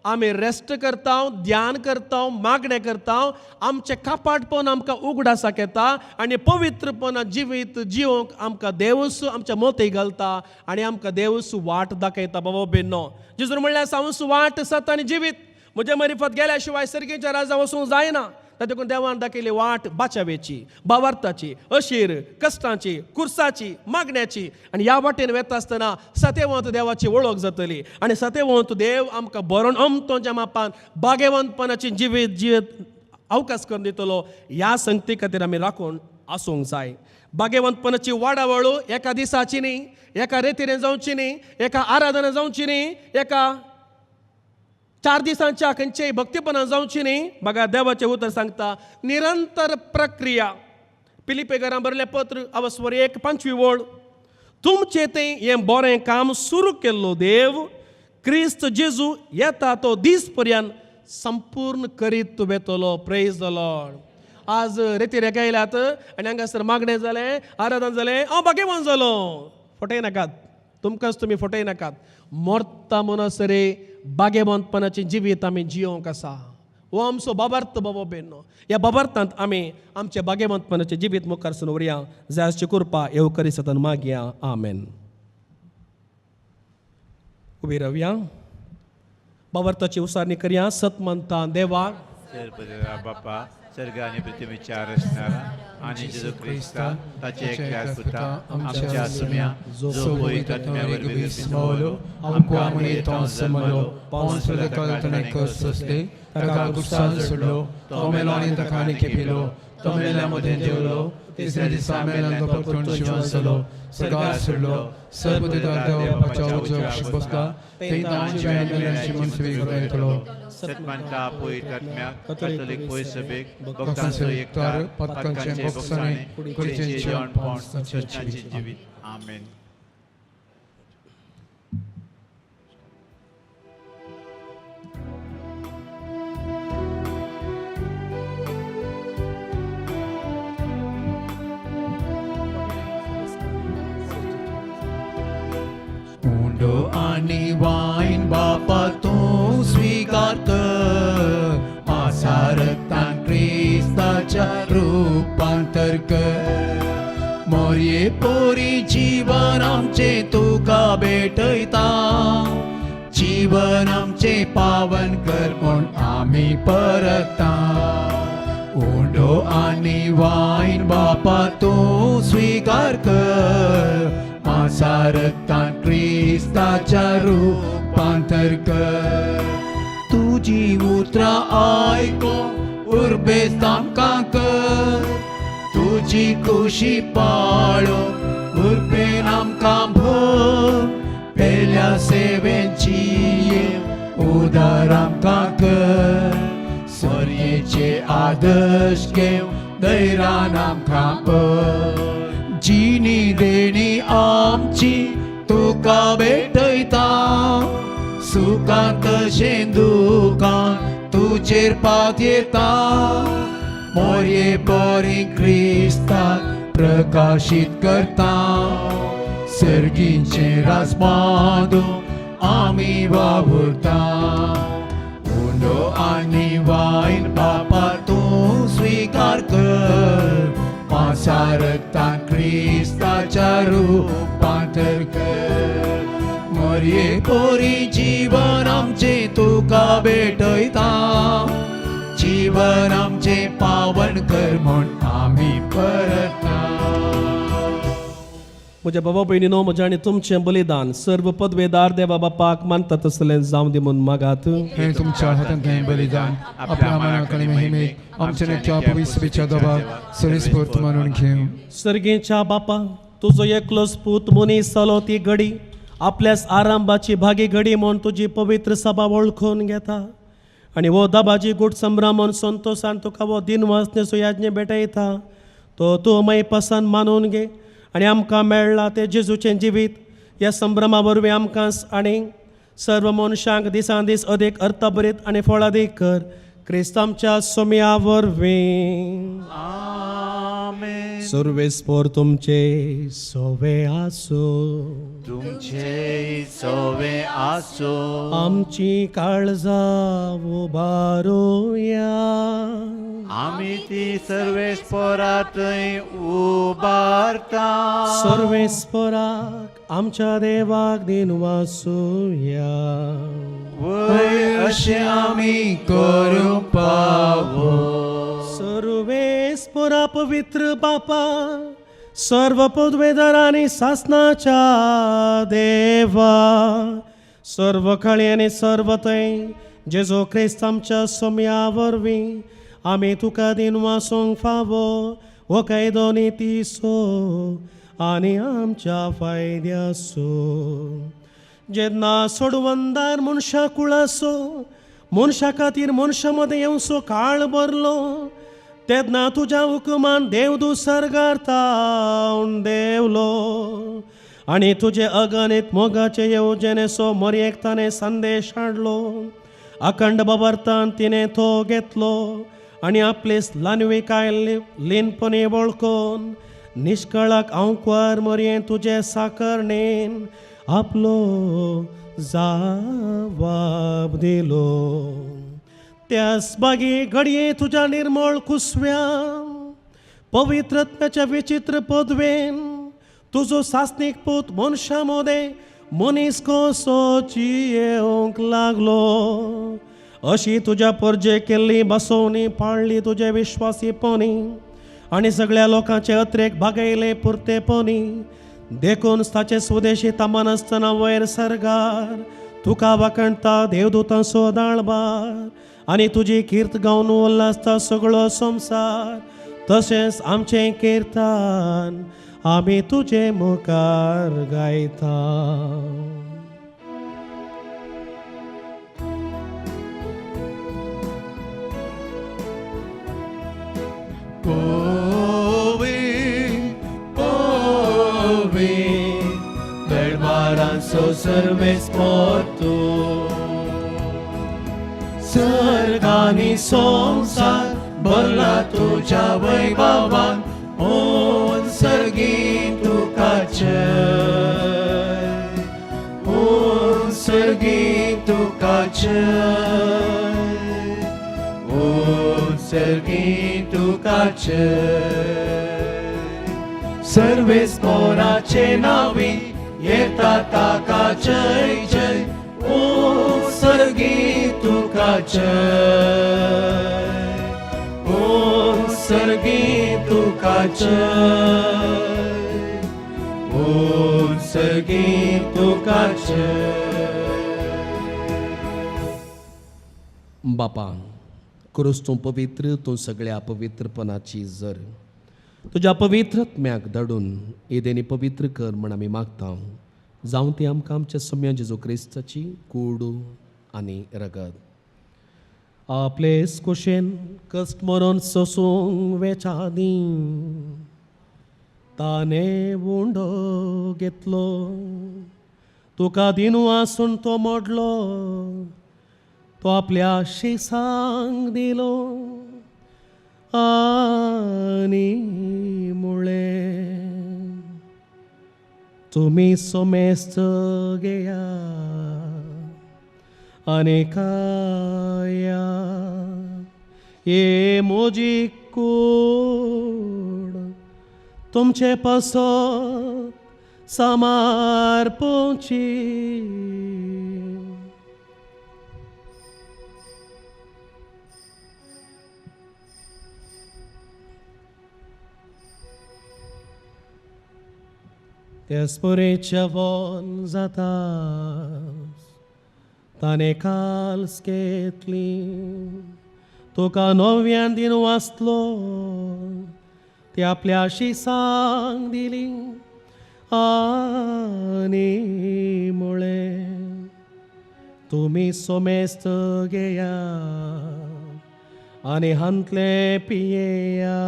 आमी रेस्ट करता, ध्यान करता, मागणें करता. आमचें कापाटपण आमकां उगडासाक येता आनी पवित्रपण जिवीत जिवंक आमकां देवूच आमच्या मोती घालता आनी आमकां देवूच वाट दाखयता. बाबा बेनो, जेजून म्हणल्यार सावूस वाट सत आनी जिवीत. म्हजे मरिफत गेल्या शिवाय सर्गेच्या राजा वचूंक जायना. त्या देखून देवान दाखयली वाट बाचावेची, भावार्थाची, अशीर, कश्टांची, कुर्साची, मागण्याची. आनी ह्या वाटेन वेता आसतना सत्यवंत देवाची वळख जातली आनी सत्यवंत देव आमकां बरोवन अमतोच्या मापान भाग्यवंतपणाची जिवीत जियेत अवकाश करून दितलो. ह्या संगती खातीर आमी राखून आसूंक जाय. भाग्यवंतपणाची वाडावळ एका दिसाची न्ही, एका रेतीन जावची न्ही, एका आराधना जावची न्ही, एका 4 दिसांच्या खंयच्याय भक्तीपणान जावची न्ही. बघा, देवाचें उतर सांगता, निरंतर प्रक्रिया. फिलिपेकारां बरयलें पत्र अवस्वर 1:5 वळ, तुमचें तें हें बरें काम सुरू केल्लो देव क्रिस्त जेजू येता तो दीस पर्यंत संपूर्ण करीत वेतलो. Praise the Lord. आज रेतीर गायल्यात आनी हांगासर मागणें जालें, आराधन जालें, हांव भाग्यवान जालो. फटय नाकात, तुमकांच तुमी फटय नाकात. मोरता म्हणसरे भाग्यवंतपणाचें जिवीत आमी जियोवंक आसा. हो आमचो बाबार्थ बाबा बेनो. ह्या बाबार्थांत आमी आमचें भाग्यवंतपणाचें जिवीत मुखार सुन व्हरया. जायची कृपा येवकरी सतन मागया. आमेन. उबी रावया. बाबार्थाची उसारणी करया. सत म्हणटा देवा, बापा, सर्ग आनी पृथ्वीच्या रचणारा आनी जेजू क्रिस्ता ताचे एकल्या पुता आमच्या सुम्या जो पवित्र आत्म्यावर विस्मवलो आमकां मनयतां जल्मलो पावस काळतणे कस असले ताका गुसाल सोडलो तो मेलो आनी ताका आनी केपिलो तो मेल्या मदें देवलो तिसऱ्या दिसा मेल्यान तो परतून जिवंत जालो सर्गार सोडलो सर्वदेवा देवाच्या उजवाक बसला तेन्ना जिवें मेल्यांची मनसुबी करयतलो सत्मानता पवित्र आत्म्याक कॅथोलिक पवित्र सभेक भक्तांचो एकठार पातकांचे भक्साणे कुडीचें जेवणपण चर्चाची जिवीत. आमेन. उंडो आनी वाईन बापा तूं स्वीकार कर आसा रक्तान क्रिस्ताच्या रूपांतर कर मोरये पोरी जीवन आमचे तुका भेटयता जीवन आमचे पावन कर म्हूण आमी परता ओंडो आणि वाईन बापा तू स्वीकार कर, मांसा रक्तान ख्रिस्ताच्या रूपांतर कर. तुझी उतरा आयको उर्बेस तामकां कर, तुझी खुशी पाळो उर्बेन आमकां भर. पेल्या सेवेची उदार आमकां कर, सर्येचे आदर्श घेव दैरान आमकां कर. जिनी देणी आमची तुका भेटयता, सुखांत तशें दुखांत तुजेर पात येता. मोरये बरी क्रिस्ताक प्रकाशीत करता, सर्गीचे राजमादो आमी वावुरता. ओंडो आनी वाईन बापा तूं स्वीकार कर, मांसा रक्तान ख्रिस्ताच्या रूपांतर कर. मोरये बरी जीवन आमचे तुका भेटयता, जीवन आमचे पावन कर म्हूण आमी परता. म्हज्या बाबा भयणीनो, म्हजें आनी तुमचें बलिदान सर्व पदवेदार देवा बापाक मानता तसलें जावं दी म्हूण मागात. हे तुमच्या हातांत हें बलिदान आपल्या मनाक आनी महिमेक आमच्या नित्या पवित्रतेच्या दोबाक सरीस्फूर्त मानून घेवं. सर्गेच्या बापा, तुजो एकलोच पूत मनीस जालो ती घडी आपल्यास आरांबाची भागी घडी म्हूण तुजी पवित्र सभा वळखून घेता. आनी वो दाबाजी गुट संभ्रमण संतोशान तुका वो दिनवासनेचो याज्ञ भेटयता. तो तूं मै पसंत मानून घे आनी आमकां मेळ्ळा ते जेजूचें जिवीत ह्या संभ्रमा वरवीं आमकां आनी सर्व मनशांक दिसान दीस अदीक अर्थभरीत आनी फळादीक कर. क्रिस्तांच्या सोम्या वरवीं आमेन. सर्वेस्पोर तुमचे सोवे आसो, तुमचे सोवे आसो. आमची काळजां उबारोया, आमी ती सर्वेस्परांतय उबारता. सर्वेस्पराक आमच्या देवाक दिनवासुया. वय अशें आमी करूं पावो. सर्वेस्परा पवित्र बापा, सर्व पदवेदार आनी सासनाच्या देवा, सर्व काळी आनी सर्व थंय जेजो क्रिस्त आमच्या सोम्या वरवीं आमी तुका दिनवासोंक फावो. हो कायदो नितीसो आनी आमच्या फायद्याचो. जेन्ना सोडवंदार मनशा कुळासो मनशा खातीर मनशा मदें येवचो काळ भरलो, तेन्ना तुज्या हुकुमान देवदूत सर्गार देवलो. आनी तुजे अगणित मोगाचे येवजणेचो मरयेक ताणें संदेश हाडलो. अखंड बाबार्थान तिणें तो घेतलो आनी आपले लानविकाय लीनपणी वळखून निश्कळाक आंवकार मरये तुजे साकरणेन आपलो जावाब दिलो. त्याच बागी घडये तुज्या निर्मळ कुसव्या पवित्रत्वाच्या विचित्र पदवेन तुजो सासनीक पूत मनशा मदें मनीस कसो जियेवंक लागलो. अशी तुज्या परजे केल्ली बसोवणी पाळली तुजे विश्वासीपणी आनी सगळ्या लोकांचे अत्रेक भागयले पुर्तेपणी. देखून ताचे स्वदेशी तामान आसतना वयर सर्गार तुका वाकणता देवदूतांचो दाळबार. आनी तुजी किर्त गावन उल्हासता सगळो संवसार. तशेंच आमचें किर्तन आमी तुजे मुखार गायता. दरबारांचो सर्वेस्पोर तूं. सर्गांनी संवसार भरला तुज्या वैभवान, ओन सर्गी तुका जय, ओन सर्गी तुका जय, ओन सर्गी तुका जय. सर्वेस्पोराचे नावी येता ताका जय जय, ओन सर्गी तुका जय, ओन सगळी तुकाचय, ओन सगळी तुकाचय. बापा, करूस तूं पवित्र, तूं सगळ्या पवित्रपणाची जर तुज्या पवित्रत्म्याक धाडून येदेनी पवित्र कर म्हण आमी मागता. जावं ती आमकां आमच्या सम्या जेजू क्रिस्ताची कूड आनी रगत. आपलेच कुशेन कश्ट मरण सोसूंक वेचादी ताणे उंडो घेतलो, तुका दिनू आसून तो मोडलो, तो आपल्या शिसांक दिलो आनी मुळे तुमी सोमेस्त घेया आनी खाया. ये मोजी कूड तुमचे पासत समर्पूची. Despurecia von zatas, tane kals ketli, tuka novian din wastlo, te आपल्याशी सांग दिली आणि मुळे तुम्ही सोमेस्त घेया आणि हंतले पियेया.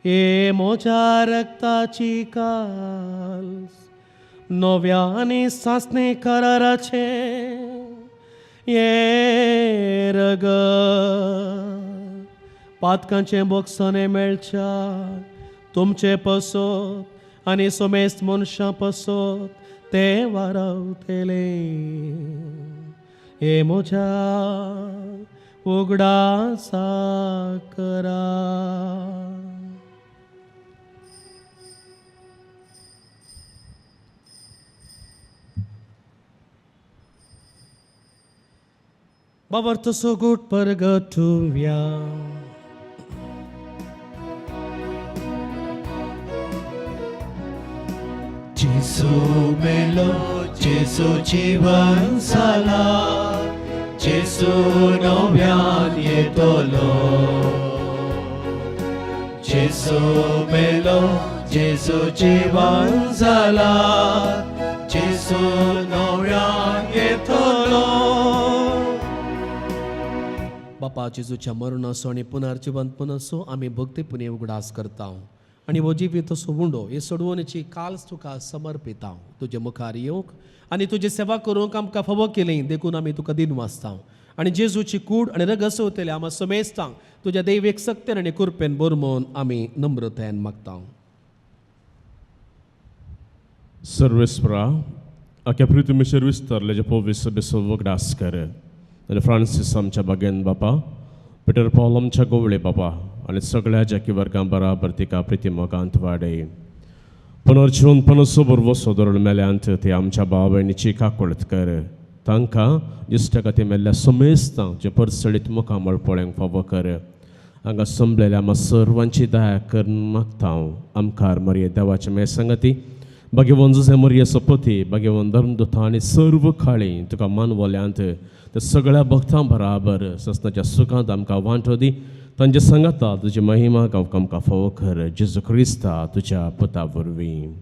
ये मोच्या रक्ताची काल्स नव्या आणि सासणे कराराचे ये रग पातकांचे बोगसणे मेळच्या तुमचे पसोत आनी सोमेस्त मनशां पसोत ते वारावतेले. हे मोच्या उगडासा करा. Bavarto so gut pergătuvia. जेसू मेलो, जेसू जीवन जाला, जेसू नव्यान येतलो. जेसू मेलो, जेसू जीवन जाला, जेसू नव्यान येतलो. बापा जेजूच्या मरणाचो आनी पुनर्जिवंतपण असो आमी भक्तीपुने उगडास करता आनी हो जिवीत असो उंडो हे सोडवणेची काल्स तुका समर्पिता. तुजे मुखार येवंक आनी तुजी सेवा करूंक आमकां फावो केलें देखून आमी तुका दिन वाचता आनी जेजूची कूड आनी रगत सवतले आमी समेस्तां तुज्या दैवीक सक्तेन आनी कृपेन बरमोवन आमी नम्रतायेन मागता. Servisbra, akia prytimi servistar leje povis besovog daskare. आणि फ्रान्सिस आमच्या बागेन बापा, पिटर पॉल आमच्या गोवळे बापा आणि सगळ्या जॅकी वर्गां बराबर तिका प्रितीमोगांत वाडय. पुनर्जीवन पणसो बरोबर सोदरून मेल्यांत ते आमच्या भाव भयणीची काकूळत कर. तांकां दिसता का ते मेल्ल्या समेस्तां जे परसळीत मुखां मळपळ्यांक फावो कर. हांगा संपलेल्या आम्हा सर्वांची दया कर मागता. आमकार मरिये देवाचे मेसंगती भगवान जुसे मरिये सपती भगवान धर्मदूता आनी सर्व खाळी तुका मानवल्यांत ते सगळ्या भक्तां बराबर ससनाच्या सुखांत आमकां वांटो दी. तांचे सांगाता तुजी महिमा गावक आमकां फावो कर. जेजू क्रिस्ता तुज्या पुता वरवीं.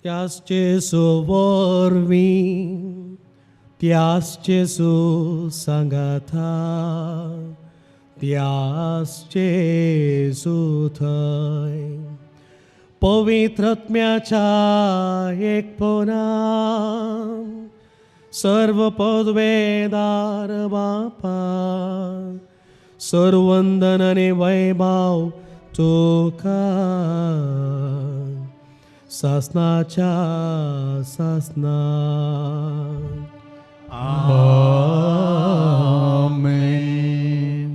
त्याच जेजू वरवीं त्याच जेजू सांगाता त्याच जेजू थंय पवित्रत्म्याच्या एकपणान सर्व पदवेदार बापा सर्व वंदन आनी वैभव तुका सासनाच्या सासना. Amen.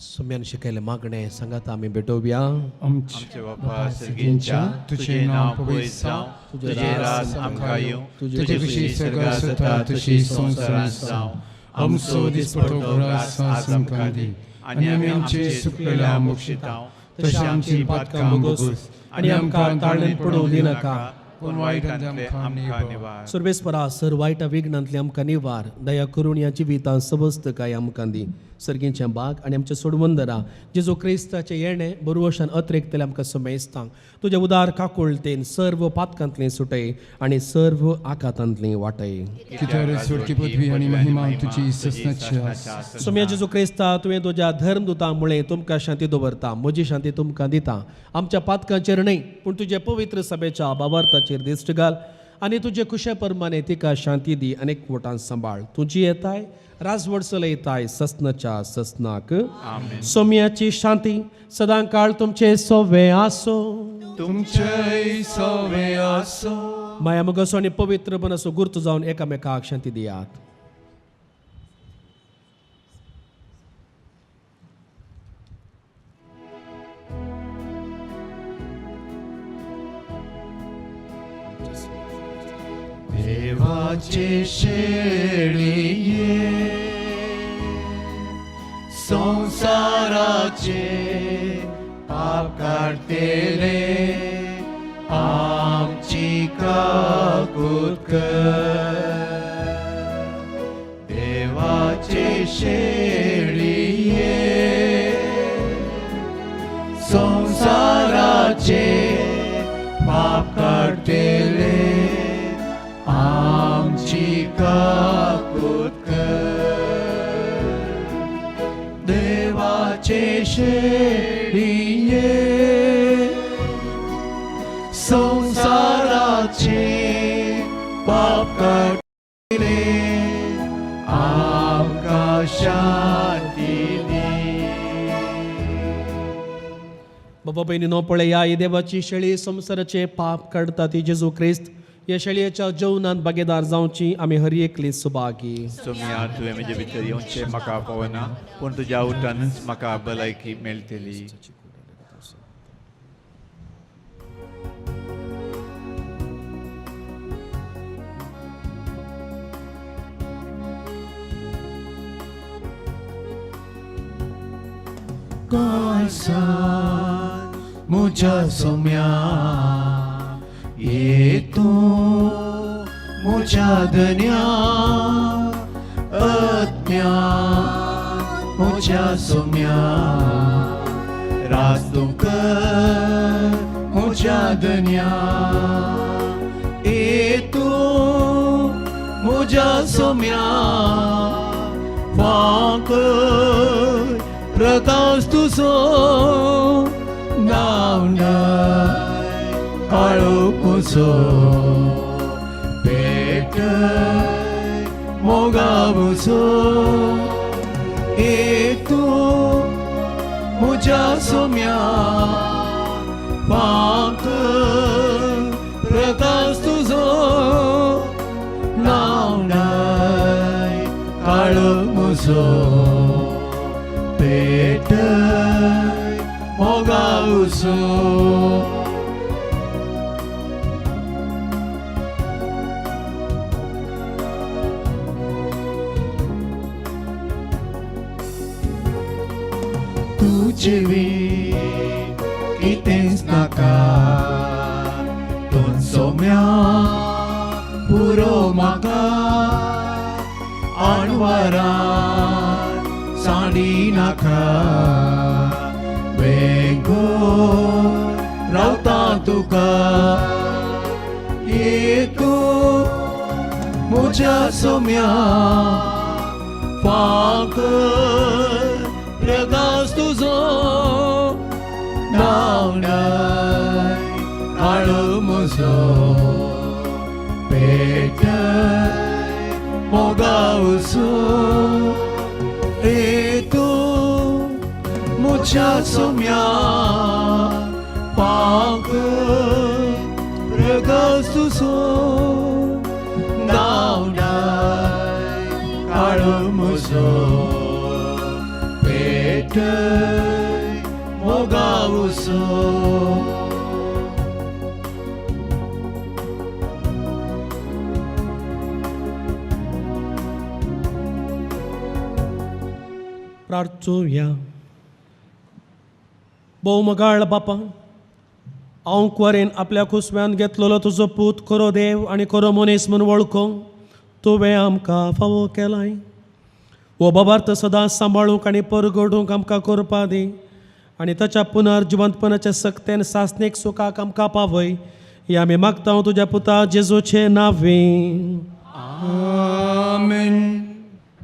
सम्यान शिकयले मागणे सांगात आमी भेटोवया. आमचे बापा सर्गींच्या तुझे नाव पवित्र जावं, तुझे राज आमकां येवं, तुझे खुशी स्वर्गात जाता तशी संवसारांत जावं. आमचो दिसपडटो घोरास आज आमकां दी, आनी आमी आमचे चुकलेल्या मोक्षितांव, तशी आमची पातकां मोगोस, आनी आमकां ताळणेंत पडूं दिनाका, पूण वायटांतले आमकां निवार. सर्वेस्परा सर वायटा विघ्नांतले आमकां निवार, दया करून ह्या जिवितां सबस्त काय आमकां दी. सर्गींचे बाग आनी आमचे सोडवंदरा जेजू क्रिस्ताचे येणे बरोवशान अतिरिक्तले आमकां समेस्तां तुज्या उदार काकुळतेन सर्व पातकांतलें सुटय आनी सर्व आकांतांतलें वाटय. कित्यार सोडकी पदवी आनी महिमा तुजी ससनाची आसा. सोम्या जेजू क्रिस्ता तुवें तुज्या धर्मदुतां मुळे तुमकां शांती दवरता, म्हजी शांती तुमकां दिता. आमच्या पातकांचेर न्हय पूण तुजे पवित्र सभेच्या बाबार्थाचेर दिश्ट घाल आनी तुजे कुशे परमाने तिका शांती दी. अनेक वटां सांबाळ तुजी येताय राजवड चलयताय ससनाच्या ससनाक. सोम्याची शांती सदां काळ तुमचे सोवे आसो. तुमचे सोवे आसो. माया मोगसो आनी पवित्र मनसो गुर्त जावन एकामेकाक शांती दियात. देवाचे शेळिये संसाराचे पाप काढतेले आमची काकूत कर. देवाचे शेळिये संसाराचे पाप काढतेले आमची काकूत कर. देवाचे शेळिये संसाराचे पाप काढले आमकां शांती दी. बाबा भयणीनो पळया ही देवाची शेळी संसाराचे पाप काडटा ती जेजू क्रिस्त. ह्या शेळयेच्या जेवणांत भागीदार जावची आमी हर एकली सुभागी. सोम्या तुवें म्हजे भितर येवचें म्हाका पावना, पूण तुज्या उठानच म्हाका भलायकी मेळटली. म्हज्या सोम्या ये तूं म्हज्या धन्या आत्म्या. म्हज्या सोम्या रास तूं कर म्हज्या धन्या. ये तूं म्हज्या सोम्या फाकर प्रकाश तुजो नाव काळोख म्हजो पेट मोगा म्हजो. ए तूं म्हज्या सोम्या फाकर प्रकाश तुजो नाव काळोख म्हजो पेट मोगा म्हजो. तुझे कितेंच नाका तूं सोम्या पुरो म्हाका अणवारान साडी नाका. वेगो रावता तुका ये तूं म्हज्या सोम्या फाकर प्रकाश तुजो नाव काळो म्हजो पेट मोगा म्हजो. ए तूं म्हज्या सोम्या फाकर प्रकाश तुजो नाव काळो म्हजो पेट विठ्ठल मोगावसो. प्रार्थूया. भौमगाळ बापा, हांव क्वरेन आपल्या कुसव्यान घेतलेलो तुजो पूत खरो देव आनी खरो मनीस म्हूण वळखूंक तुवें आमकां फावो केलाय. हो बाबार्थ सदांच सांबाळूंक आनी परगडूंक आमकां करपा दी आनी ताच्या पुनर्जिवंतपणाच्या सक्तेन सासणीक सुखाक आमकां पावय. हे आमी मागता तुज्या पुता जेजूचे नांवें. आमेन.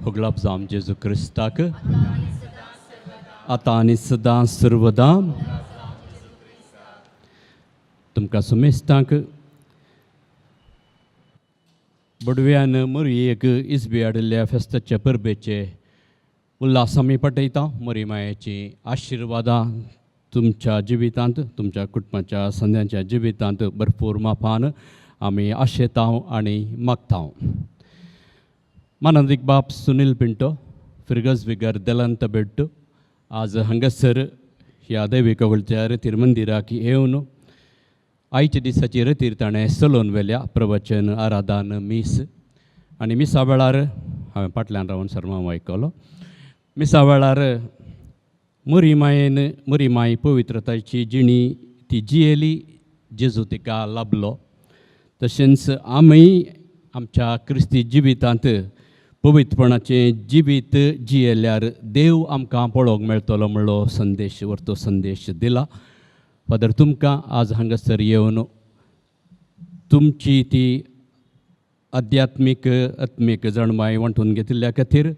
गुलाब जाम जेजू क्रिस्ताक आतां आनी सदां सर्वदा तुमकां सुमेस्तांक बडव्यान मोरयेक इजबी हाडिल्ल्या फेस्ताच्या परबेचे उल्हास आमी पटयता. मोरी मायेची आशिर्वादां तुमच्या जिवितांत, तुमच्या कुटुंबाच्या संद्यांच्या जिवितांत भरपूर मापान आमी आशेता आनी मागता. मानंदीक बाप सुनील पिंटो, फिरगज विगर देलंत बेट्टू आज हांगासर ह्या दैवी कवळच्या रतीर मंदिराक येवन आयच्या दिसाची रतीर ताणें चलोवन व्हेल्या प्रवचन आराधन मीस. आनी मिसा वेळार हांवें फाटल्यान रावन सर्मांव आयकलो. मिसा वेळार मोरी माय पवित्रताची जिणी ती जियेली, जेजू तिका लाभलो. तशेंच आमी आमच्या क्रिस्ती जिवितांत पवित्रपणाचें जिवीत जियेल्यार देव आमकां पळोवंक मेळटलो म्हणलो संदेश व्हरतो संदेश दिला. फादर, तुमकां आज हांगासर येवन तुमची ती आत्मीक जणमाय वांटून घेतिल्ल्या खातीर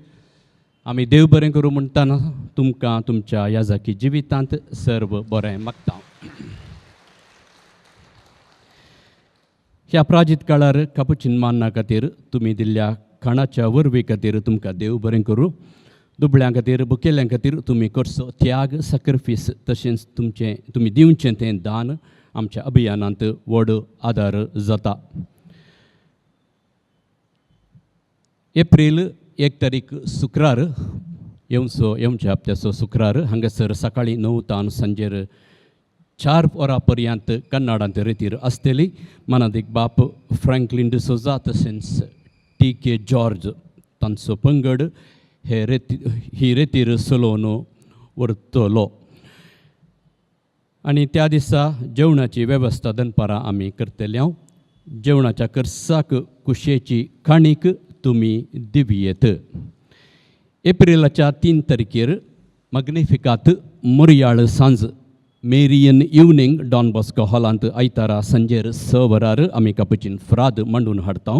आमी देव बरें करूं म्हणटाना तुमकां तुमच्या याजाकी जिवितांत सर्व बरें मागता. ह्या प्राजीत काळार कापुचीन मान्ना खातीर तुमी दिल्ल्या खाणाच्या वरवी खातीर तुमकां देव बरें करूं. दुबळ्यां खातीर बुकेल्ल्यां खातीर तुमी करचो त्याग सॅक्रिफीस तशेंच तुमी दिवचें तें दान आमच्या अभियानांत व्हड आदार जाता. एप्रील 1 तारीख शुक्रार येवच्या हप्त्याचो शुक्रार हांगासर सकाळीं 9 तान सांजेर 4 वरां पर्यंत कन्नाडांत रेतीर आसतली. मानादीक बाप फ्रँकलिन डिसोजा तशेंच TK जॉर्ज तांचो पंगड ही रेतीर चलोवन व्हरतलो. आनी त्या दिसा जेवणाची वेवस्था दनपारां आमी करतले. जेवणाच्या खर्चाक कुशेची काणीक तुमी दिवयेत. एप्रिलाच्या 3 तारखेर मग्निफिकात मोरयाळ सांज मेरियन इवनिंग डॉन बॉस्को हॉलांत आयतारा सांजेर 6 वरार आमी कापुचीन फ्राद मांडून हाडटा.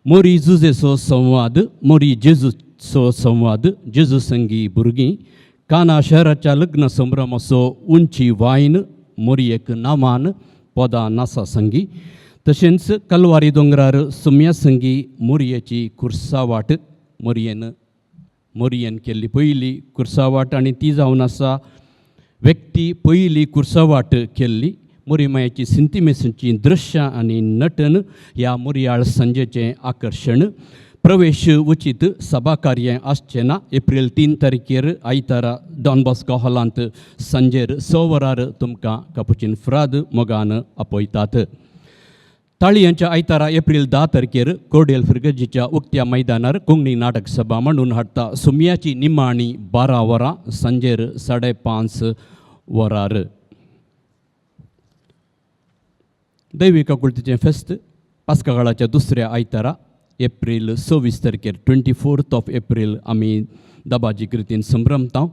मोरी जुजेचो संवाद, मोरी जेजूचो संवाद, जेजू संगी भुरगीं, काना शहराच्या लग्न संभ्रमाचो उंची वायन, मोरयेक नामान पोदा नासा संगी, तशेंच कलवारी दोंगरार सुम्या संगी मोरयेची कुर्सावाट, मोरयेन केल्ली पयली कुर्सावाट आनी ती जावन आसा व्यक्ती पयली कुर्सावाट केल्ली. मोरीमायेची सिंतिमेसीची दृश्यां आनी नटन ह्या मोरयाळ संजेचें आकर्शण. प्रवेश उचित, सभा कार्य आसचें ना. एप्रील 3 तारखेर आयतारा डॉन बॉस्को हॉलांत सांजेर 6 वरार तुमकां कापुचीन फ्राद मोगान आपयतात. ताळयांच्या आयतारा एप्रील 10 तारखेर कोर्डेल फ्रिगजीच्या उक्त्या मैदानार कोंकणी नाटक सभा मांडून हाडटा. सुमयाची निमाणी 12 वरां सांजेर 5:30 वरार. दैवीक आकुलतेचें फेस्त पास्का काळाच्या दुसऱ्या आयतारा एप्रील 26 तारखेर 24 एप्रील आमी दबाजीक रितीन संभ्रमता.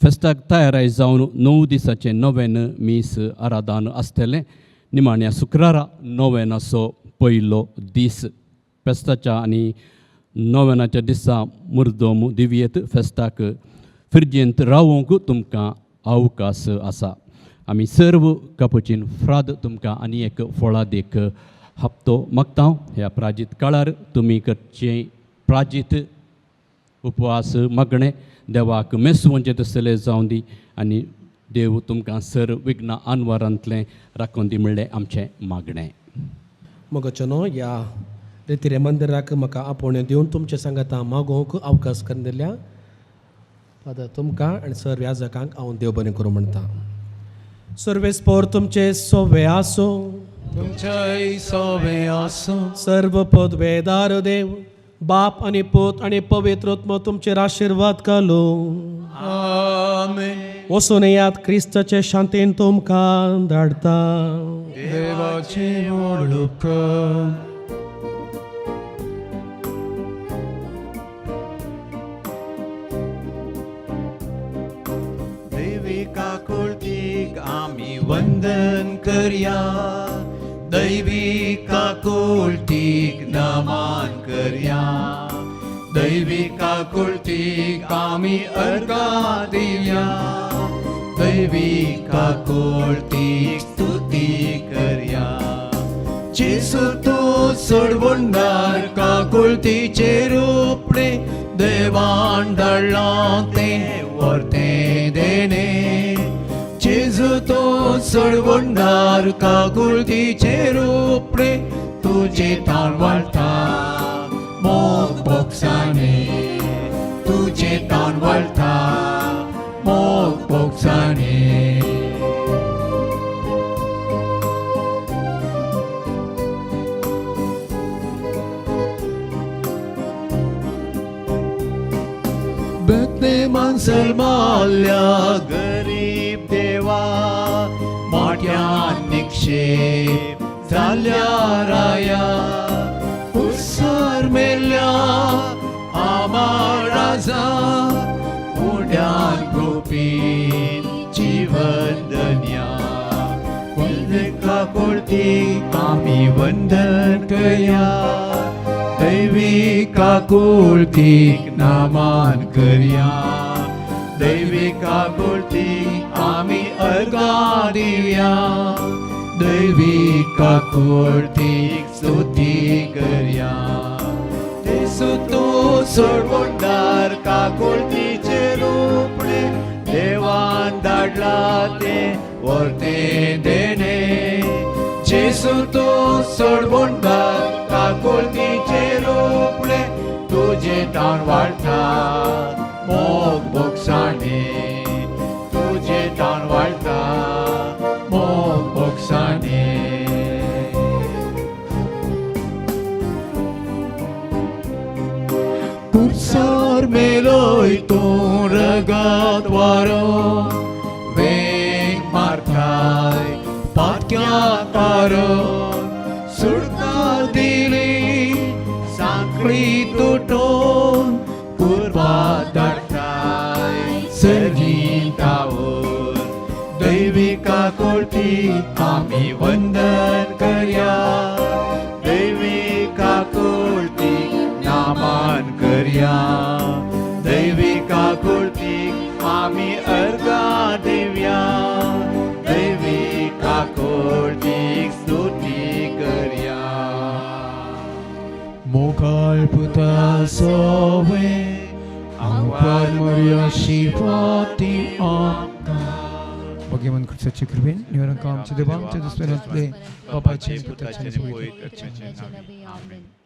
फेस्ताक तयाराय जावन 9 दिसाचें नोवेन मीस आराधन आसतलें. निमाण्या शुक्रारा नोवेनाचो पयलो दीस. फेस्ताच्या आनी नोवेनाच्या दिसा मुर्दोम दिवयेत. फेस्ताक फिरजेंत रावूंक तुमकां अवकाश आसा. आमी सर्व कापुचीन फ्राद तुमकां आनी एक फळादेक हप्तो मागता. ह्या प्राजीत काळार तुमी करचें प्राजीत उपवास मागणें देवाक मेसवचें तसलें जावं दी आनी देव तुमकां सर विघ्ना आनवारांतलें राखून दी म्हणलें आमचें मागणें. मगचनो ह्या रितीरे मंदिराक म्हाका आपोवणें दिवन तुमचे सांगाता मागोवंक अवकाश करून दिल्या फादर तुमकां आनी सर्व याजकांक हांव देव बरें करूं म्हणटा. सर्वेस्पोर तुमचे सोवे आसूं. तुमचेय सोवे आसूं. सर्व पद वेदार देव बाप आनी पूत आनी पवित्र आत्मा तुमचेर आशिर्वाद घालूं. आमेन. वचून येयात क्रिस्ताचे शांतीन तुमकां धाडटा. देवाची मोडूक दैविका कुळतीक आमी वंदन करया. दैविका कुळतीक नमन करया. दैविका कुळतीक आमी अर्घां दिवया. दैविका कुळतीक स्तुती करया. जेसू तूं सोडवणार का कुळतीचेर उपणे देवान धाडलां तें वर्तें देणे. जेजू तूं सोडवणार का कुळतीचेर उपणे तुजे तान वाळटा मोग बोगसाने. तुजे तान वाळटा मोग बोगसाने. बेतले माणसर माल्या गरीब देवा. मोठ्यान निक्षेप जाल्या राया. उत्सर मेल्या आमार राजा. उड्यान गोपीन जीवन धन्या. वंदका कुळतीक आमी वंदन करया. दैविका कुळतीक नमन करया. दैविका कुळतीक आमी अर्घां दिवया. दैविका कुळतीक स्तुती करया. जेसू तूं सोडवणार का कुळतीचेर उपणे देवान धाडला तें वर्तें देणे. जेसू तूं सोडवणार का कुळतीचेर उपणे तुजे तान वाळटा मोग बोगसाणे. तुजे तान वाळटा मोग बोगसाणे. कुर्सार मेलोय तूं रगत वारो. वेग मारताय पातक्याक कारून. सुटका दिली सांखळी तुटून. पुरवा धाडटाय सर्गीन तावून. दैविका कुळतीक आमी वंदन करया. दैविका कुळतीक नमन करया. दैविका कुळतीक आमी अर्घां दिवया. दैविका कुळतीक स्तुती करया. मोगाळ पुता सोवे आमकां मर्या शिवाती आमकां. भगवान ख्रिस्ताचे कृपेन निवरांक आमचे देवा आमचे दुस्पेरांतले बापाचे पुताचे आनी पवित्र आत्म्याचे नांवान. आमेन.